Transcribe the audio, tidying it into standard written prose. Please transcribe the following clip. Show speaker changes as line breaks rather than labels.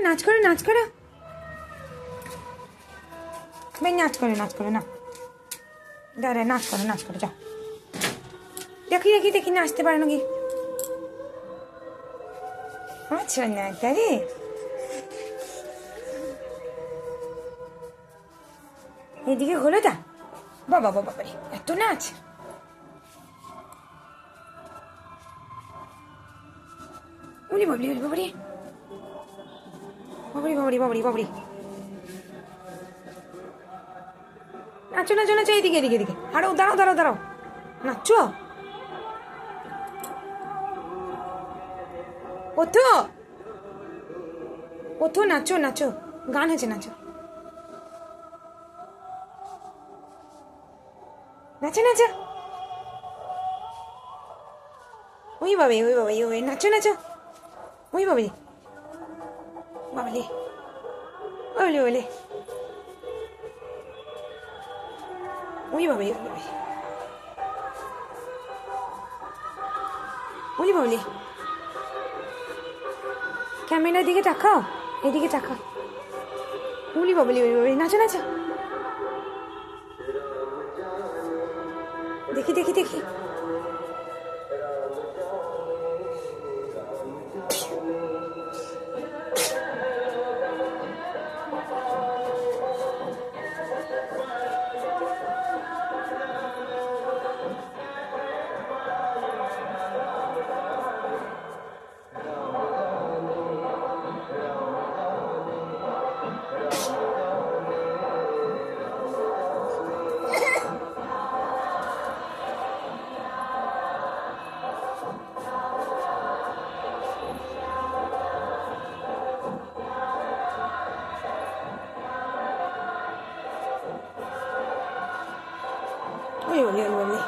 নাচ করো নাচ করো, ভাই নাচ করো নাচ করো, না দাঁড়া নাচ করো যাও, দেখি দেখি দেখি নাচতে পারো নাকি। আচ্ছা না তারে এদিকে হলো তা, বাবা বাবা রে এত নাচ। উনি বাবলি বাবরি বাবরি বাবরি বাবরি বাবরি, নাচো নাচো নাচো, এদিকে এদিকে এদিকে, আরো দাঁড়াও দাঁড়াও দাঁড়াও, নাচো ওঠো ওঠো, নাচো নাচো, গান হয়েছে নাচো নাচো নাচো, ওই বাবা ওই নাচো নাচো, ওই বাবলি বাবলি ওলে ওলে, ওই বাবা ওই বাবলি, ক্যামেরার দিকে তাকাও, এদিকে তাকাও, উলি বাবলি ওই বাবলি, নাচো নাচো, দেখি দেখি দেখি, ওই বাবলি ওই বাবলি।